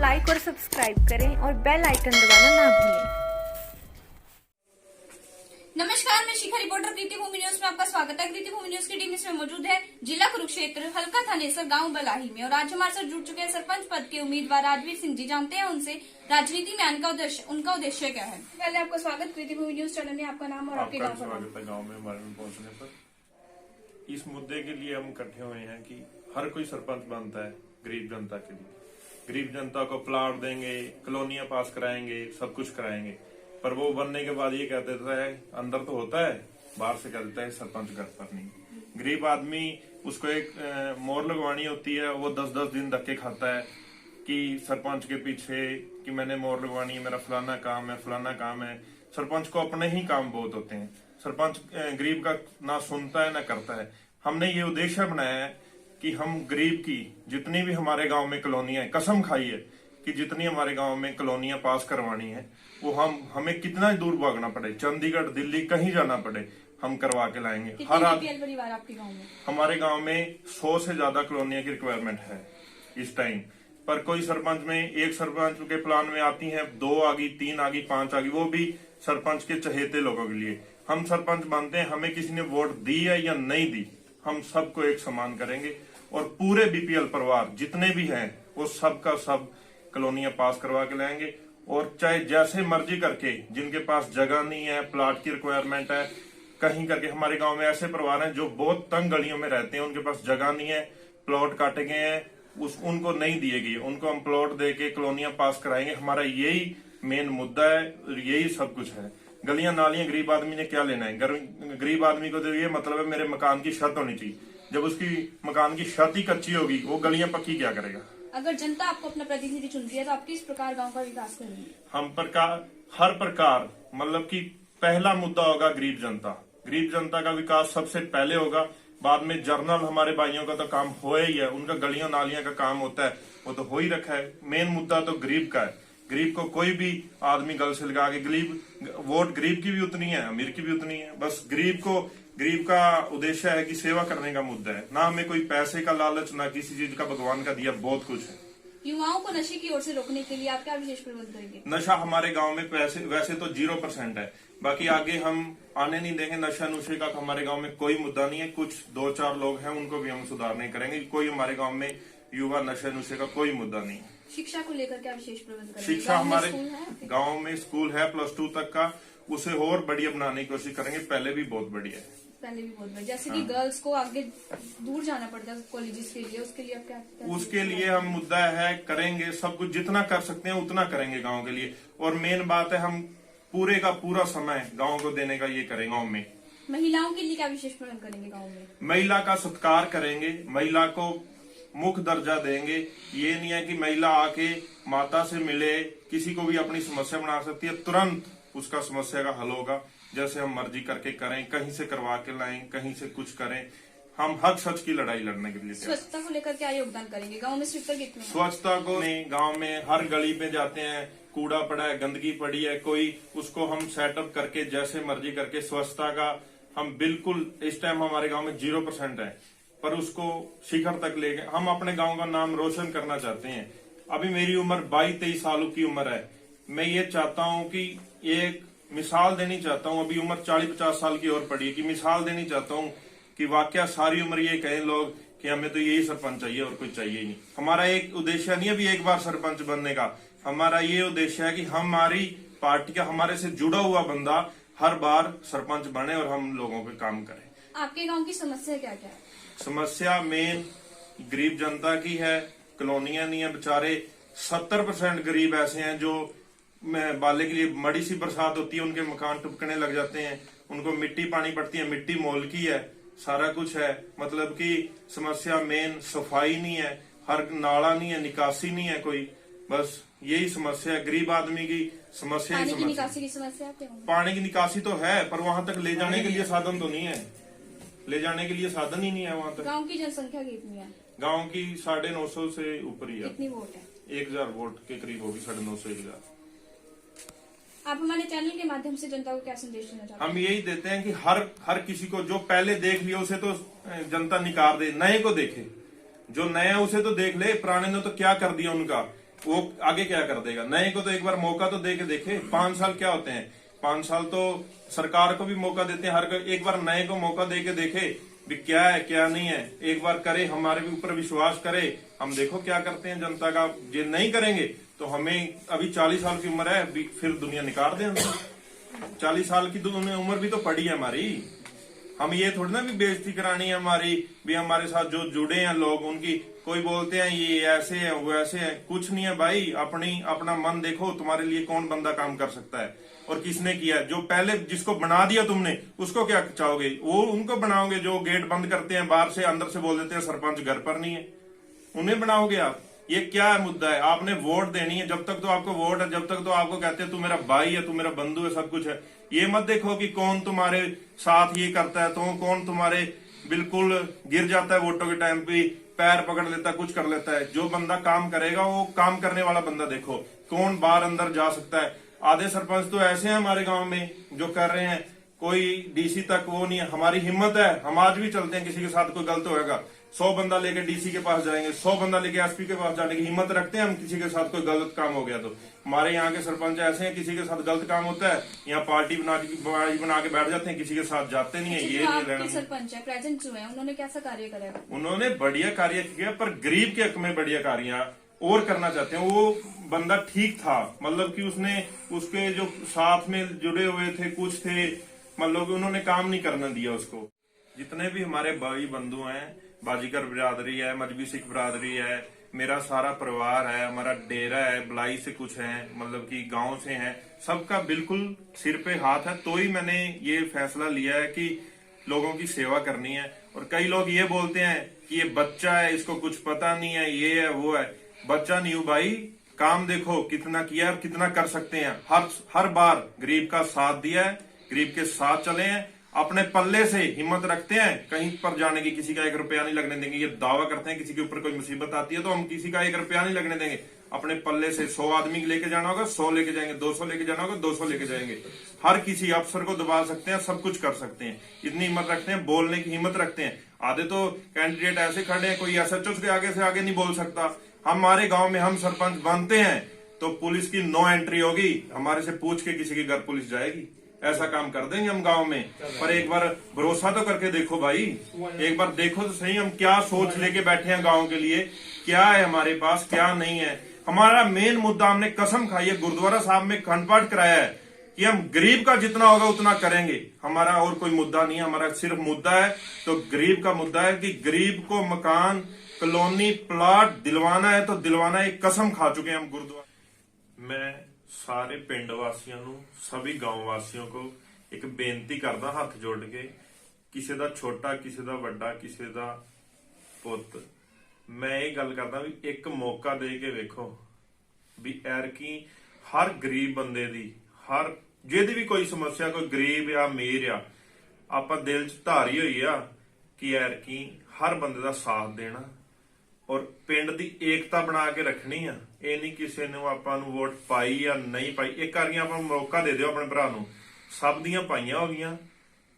Like और subscribe करें और बेल आइकन दबाना ना भूलें। नमस्कार, मैं शिखा रिपोर्टर कृति भूमि न्यूज में आपका स्वागत है। कृति भूमि न्यूज की टीम इसमें मौजूद है जिला कुरुक्षेत्र, हल्का थानेसर, गांव बलाही में। और आज हमारे साथ जुड़ चुके हैं सरपंच पद के उम्मीदवार राजवीर सिंह जी। जानते हैं उनसे राजनीति में आने का उनका उद्देश्य क्या है। पहले आपका स्वागत कृति भूमि न्यूज चैनल में। आपका नाम और आपके गाँव का स्वागत है गाँव में हमारे में पहुंचने पर। इस मुद्दे के लिए हम इकट्ठे हुए हैं कि हर कोई सरपंच बनता है गरीब जनता के लिए। गरीब जनता को प्लाट देंगे, कॉलोनियां पास कराएंगे, सब कुछ कराएंगे, पर वो बनने के बाद ये कह देता है, अंदर तो होता है, बाहर से कह देता है सरपंच घर पर नहीं। गरीब आदमी, उसको एक मोहर लगवानी होती है, वो 10-10 दिन धक्के खाता है कि सरपंच के पीछे कि मैंने मोहर लगवानी है, मेरा फलाना काम है, फलाना काम है। सरपंच को अपने ही काम बहुत होते हैं। सरपंच गरीब का ना सुनता है ना करता है। हमने ये उद्देश्य बनाया है कि हम गरीब की जितनी भी हमारे गांव में कॉलोनियां, कसम खाई है कि जितनी हमारे गांव में कॉलोनियां पास करवानी है वो हमें कितना दूर भागना पड़े, चंडीगढ़, दिल्ली, कहीं जाना पड़े, हम करवा के लाएंगे। हर परिवार आपके गाँव में? हमारे गांव में 100 से ज्यादा कॉलोनियां की रिक्वायरमेंट है इस टाइम। पर कोई सरपंच में, एक सरपंच के प्लान में आती है 2 आ गई, 3 आ गई, 5 आ गई, वो भी सरपंच के चहेते लोगों के लिए। हम सरपंच बनते हैं, हमें किसी ने वोट दी है या नहीं दी, हम सबको एक समान करेंगे और पूरे बीपीएल परिवार जितने भी हैं वो सब का सब कॉलोनियां पास करवा के लाएंगे। और चाहे जैसे मर्जी करके, जिनके पास जगह नहीं है, प्लाट की रिक्वायरमेंट है, कहीं करके। हमारे गांव में ऐसे परिवार हैं जो बहुत तंग गलियों में रहते हैं, उनके पास जगह नहीं है, प्लॉट काटे गए हैं, उनको नहीं दिए गए, उनको हम प्लॉट दे के कॉलोनियां पास कराएंगे। हमारा यही मेन मुद्दा है, यही सब कुछ है। गलियां नालियां गरीब आदमी ने क्या लेना है? गरीब आदमी को तो ये मतलब है मेरे मकान की छत होनी चाहिए। जब उसकी मकान की छत ही कच्ची होगी, वो गलियां पक्की क्या करेगा? अगर जनता आपको अपना प्रतिनिधि चुनती है तो आप किस प्रकार गांव का विकास करेंगे? हम हर प्रकार, मतलब कि पहला मुद्दा होगा गरीब जनता। गरीब जनता का विकास सबसे पहले होगा, बाद में जर्नल हमारे भाइयों का तो काम हो ही है, उनका गलियों नालियां का काम होता है, वो तो हो ही रखा है। मेन मुद्दा तो गरीब का है। गरीब को कोई भी आदमी गल से लगा के, वोट गरीब की भी उतनी है, अमीर की भी उतनी है। बस गरीब का उद्देश्य है कि सेवा करने का मुद्दा है, ना हमें कोई पैसे का लालच, ना किसी चीज का। भगवान का दिया बहुत कुछ है। युवाओं को नशे की ओर से रोकने के लिए आप क्या विशेष प्रबंध करेंगे? नशा हमारे गांव में वैसे तो 0% है, बाकी आगे हम आने नहीं देंगे। नशा नुशे का हमारे गांव में कोई मुद्दा नहीं है। कुछ 2-4 लोग हैं, उनको भी हम सुधारने करेंगे। कोई हमारे गांव में युवा नशे नुशे का कोई मुद्दा नहीं है। शिक्षा को लेकर क्या विशेष प्रबंध करेंगे? शिक्षा हमारे गाँव में स्कूल है +2 तक का, उसे और बढ़िया बनाने की कोशिश करेंगे। पहले भी बहुत बढ़िया है, पहले भी बहुत बढ़िया। जैसे कि गर्ल्स को आगे दूर जाना पड़ता है कॉलेजेस के लिए, उसके लिए आप क्या उसके लिए हम मुद्दा है, करेंगे सब कुछ, जितना कर सकते हैं उतना करेंगे गांव के लिए। और मेन बात है, हम पूरे का पूरा समय गांव को देने का ये करेंगे। गांव में महिलाओं के लिए क्या विशेष प्रबंध करेंगे? गांव में महिला का सत्कार करेंगे, महिला को मुख्य दर्जा देंगे। ये नहीं है कि महिला आके माता से मिले, किसी को भी अपनी समस्या बना सकती है, तुरंत उसका समस्या का हल होगा। जैसे हम मर्जी करके करें, कहीं से करवा के लाएं, कहीं से कुछ करें। हम हक सच की लड़ाई लड़ने के लिए। स्वच्छता को लेकर क्या योगदान करेंगे? गांव में स्वच्छता कितनी? स्वच्छता को गांव में हर गली में जाते हैं, कूड़ा पड़ा है, गंदगी पड़ी है, कोई उसको हम सेटअप करके जैसे मर्जी करके स्वच्छता का हम बिल्कुल, इस टाइम हमारे गांव में 0% है, पर उसको शिखर तक ले गए। हम अपने गांव का नाम रोशन करना चाहते हैं। अभी मेरी उम्र 22-23 सालों की उम्र है। मैं ये चाहता हूँ कि एक मिसाल देनी चाहता हूँ। अभी उम्र 40-50 साल की और पड़ी है, कि मिसाल देनी चाहता हूँ कि वाकया सारी उम्र ये कहें लोग कि हमें तो यही सरपंच चाहिए और कुछ चाहिए ही नहीं। हमारा एक उद्देश्य नहीं है अभी एक बार सरपंच बनने का। हमारा ये उद्देश्य है कि हमारी पार्टी का, हमारे से जुड़ा हुआ बंदा हर बार सरपंच बने और हम लोगों पे काम करें। आपके गाँव की समस्या क्या क्या है? समस्या मेन गरीब जनता की है। कॉलोनियां नहीं है, बेचारे 70% गरीब ऐसे हैं जो बाले के लिए मड़ी सी बरसात होती है, उनके मकान टुपकने लग जाते हैं, उनको मिट्टी पानी पड़ती है, मिट्टी मोल की है, सारा कुछ है। मतलब कि समस्या मेन सफाई नहीं है, हर नाला नहीं है, निकासी नहीं है कोई। बस यही समस्या है गरीब आदमी की। समस्या पानी की निकासी की समस्या क्या है? पानी की निकासी तो है, पर वहां तक ले जाने के लिए साधन तो नहीं है। ले जाने के लिए साधन ही नहीं है वहां तक। गांव की जनसंख्या कितनी है? गांव की 950 से ऊपर ही है। कितनी वोट है? 1000 वोट के करीब होगी, 950-1000। आप हमारे चैनल के माध्यम से जनता को क्या संदेश देना चाहते हैं? हम यही देते हैं कि हर किसी को, जो पहले देख लिया उसे तो जनता निकार दे, नए को देखे। जो नया उसे तो देख ले, पुराने ने तो क्या कर दिया उनका। वो आगे क्या कर देगा? नए को तो एक बार मौका तो दे के देखे। 5 साल क्या होते हैं? 5 साल तो सरकार को भी मौका देते हैं, हर कोई एक बार नए को मौका दे के देखे भी क्या है क्या नहीं है, एक बार करे, हमारे भी ऊपर विश्वास करे, हम देखो क्या करते हैं जनता का। ये नहीं करेंगे तो हमें अभी 40 साल की उम्र है, फिर दुनिया निकाल दे हमें। 40 साल की उम्र भी तो पड़ी है हमारी। हम ये थोड़ी ना भी बेइज्जती करानी है हमारी, भी हमारे साथ जो जुड़े हैं लोग उनकी। कोई बोलते हैं ये ऐसे है वो ऐसे है, कुछ नहीं है भाई। अपना मन देखो, तुम्हारे लिए कौन बंदा काम कर सकता है और किसने किया। जो पहले जिसको बना दिया तुमने उसको क्या चाहोगे? वो उनको बनाओगे जो गेट बंद करते हैं बाहर से, अंदर से बोल देते हैं सरपंच घर पर नहीं है, उन्हें बनाओगे आप? ये क्या है मुद्दा है? आपने वोट देनी है, जब तक तो आपको वोट है, जब तक तो आपको कहते हैं तू मेरा भाई है, तू मेरा बंधु है, सब कुछ है। ये मत देखो कि कौन तुम्हारे साथ ये करता है, तो कौन तुम्हारे बिल्कुल गिर जाता है वोटों के टाइम पे, पैर पकड़ लेता है, कुछ कर लेता है। जो बंदा काम करेगा वो काम करने वाला बंदा देखो, कौन बाहर अंदर जा सकता है। आधे सरपंच तो ऐसे हैं हमारे गांव में जो कर रहे हैं, कोई डीसी तक वो नहीं है। हमारी हिम्मत है, हम आज भी चलते हैं, किसी के साथ कोई गलत होगा 100 बंदा लेके डीसी के पास जाएंगे, 100 बंदा लेके एसपी के पास जाने की हिम्मत रखते हैं हम। किसी के साथ कोई गलत काम हो गया तो हमारे यहाँ के सरपंच ऐसे हैं, किसी के साथ गलत काम होता है यहाँ पार्टी बना के बैठ जाते हैं, किसी के साथ जाते नहीं है। ये आपके सरपंच है प्रेजेंट जो है, उन्होंने कैसा कार्य करा? उन्होंने बढ़िया कार्य किया, पर गरीब के हक में बढ़िया कार्य और करना चाहते हैं। वो बंदा ठीक था, मतलब कि उसने उसके जो साथ में जुड़े हुए थे कुछ थे, मतलब कि उन्होंने काम नहीं करने दिया उसको। जितने भी हमारे भाई बंधु हैं, बाजीगर बिरादरी है, मजबी सिख बिरादरी है, मेरा सारा परिवार है, हमारा डेरा है, बलाई से कुछ है, मतलब कि गांव से है, सबका बिल्कुल सिर पे हाथ है। तो ही मैंने ये फैसला लिया है कि लोगों की सेवा करनी है। और कई लोग ये बोलते हैं कि ये बच्चा है, इसको कुछ पता नहीं है, ये है वो है। बच्चा नहीं हूं भाई, काम देखो कितना किया है, कितना कर सकते हैं। हर बार गरीब का साथ दिया है, गरीब के साथ चले हैं, अपने पल्ले से हिम्मत रखते हैं कहीं पर जाने की, किसी का 1 रुपया नहीं लगने देंगे। ये दावा करते हैं किसी के ऊपर कोई मुसीबत आती है तो हम किसी का 1 रुपया नहीं लगने देंगे। अपने पल्ले से 100 आदमी लेके जाना होगा 100 लेके जाएंगे, 200 लेके जाना होगा 200 लेके जाएंगे। हर किसी अफसर को दबा सकते हैं, सब कुछ कर सकते हैं, इतनी हिम्मत रखते हैं, बोलने की हिम्मत रखते हैं। आधे तो कैंडिडेट ऐसे खड़े हैं, कोई एसएचओ के आगे से आगे नहीं बोल सकता। हमारे गांव में हम सरपंच बनते हैं तो पुलिस की नो एंट्री होगी, हमारे से पूछ के किसी के घर पुलिस जाएगी। ऐसा काम कर देंगे हम गांव में। पर एक बार भरोसा तो करके देखो भाई, एक बार देखो तो सही हम क्या सोच लेके बैठे हैं गांव के लिए, क्या है हमारे पास क्या नहीं है। हमारा मेन मुद्दा, हमने कसम खाई है, गुरुद्वारा साहब में खंड पाठ कराया है कि हम गरीब का जितना होगा उतना करेंगे। हमारा और कोई मुद्दा नहीं है, हमारा सिर्फ मुद्दा है तो गरीब का मुद्दा है कि गरीब को मकान, कॉलोनी, प्लाट दिलवाना है तो दिलवाना है। कसम खा चुके हैं हम गुरुद्वारा। मैं ਸਾਰੇ ਪਿੰਡ ਵਾਸੀਆਂ ਨੂੰ, ਸਭੀ गांव ਵਾਸੀਆਂ को ਇੱਕ ਬੇਨਤੀ ਕਰਦਾ ਹੱਥ ਜੋੜ ਕੇ, ਕਿਸੇ ਦਾ ਛੋਟਾ, ਕਿਸੇ ਦਾ ਵੱਡਾ, ਕਿਸੇ ਦਾ ਪੁੱਤ, ਮੈਂ ਇਹ ਗੱਲ ਕਰਦਾ ਵੀ ਇੱਕ ਮੌਕਾ ਦੇ ਕੇ ਵੇਖੋ ਵੀ ਐਰਕੀ ਹਰ ਗਰੀਬ ਬੰਦੇ ਦੀ, ਹਰ ਜਿਹਦੀ ਵੀ ਕੋਈ ਸਮੱਸਿਆ, ਕੋਈ ਗਰੀਬ ਆ ਅਮੀਰ ਆ, ਆਪਾਂ ਦਿਲ 'ਚ ਧਾਰੀ ਹੋਈ ਆ ਕਿ ਐਰਕੀ ਹਰ ਬੰਦੇ ਦਾ ਸਾਥ ਦੇਣਾ और पिंड की एकता बना के रखनी है। ये नहीं किसी ने आपां नूं वोट पाई या नहीं पाई, एक बार आपां मौका दे दिओ अपने भरा नूं। सब दियां पाइयां हो गईयां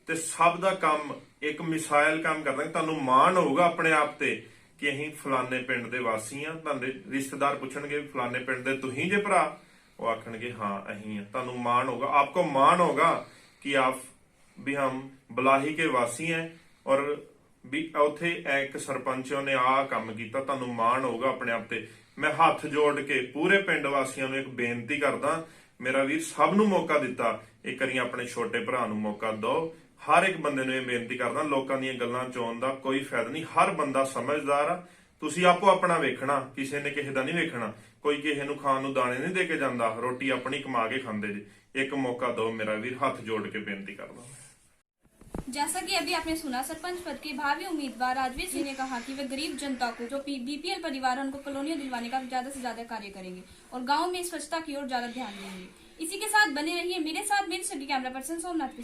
ते सब दा काम एक मिसाइल काम करदा। तुहानूं माण होगा अपने आप ते कि अहीं फलाने पिंड दे वासी हां। तुहाडे रिश्तेदार पुछणगे फलाने पिंड दे तुहीं जे भरा, वो आखणगे हाँ अहीं हां। तुहानूं माण होगा, आपको माण होगा कि आप भी हम बलाही के वासी हैं और भी उथे एक सरपंच ने आ काम किया। तुहानूं माण होगा अपने आप ते। मैं हाथ जोड़ के पूरे पिंड वासियों नूं एक बेनती करदा, मेरा वीर सब नूं मौका दिता, एक करी अपने छोटे भरा नूं मौका दो। हर एक बंदे नूं बेनती करदा, लोकां दीयां गल्लां चोण दा कोई फायदा नहीं। हर बंदा समझदार आ, तुसीं आपो अपना वेखना, किसी ने किसी दा नहीं वेखना। कोई किसी नूं खाण नूं दाणे नहीं दे के जांदा, रोटी अपनी कमा के खांदे जे। एक मौका दो मेरा वीर, हाथ जोड़ के बेनती करदा। जैसा कि अभी आपने सुना, सरपंच पद के भावी उम्मीदवार राजवीर सिंह ने कहा कि वे गरीब जनता को, जो बीपीएल परिवार उनको कॉलोनियां दिलवाने का ज्यादा से ज्यादा कार्य करेंगे और गांव में स्वच्छता की ओर ज्यादा ध्यान देंगे। इसी के साथ बने रहिए मेरे साथ, मेरे स्टडी कैमरा पर्सन सोमनाथ।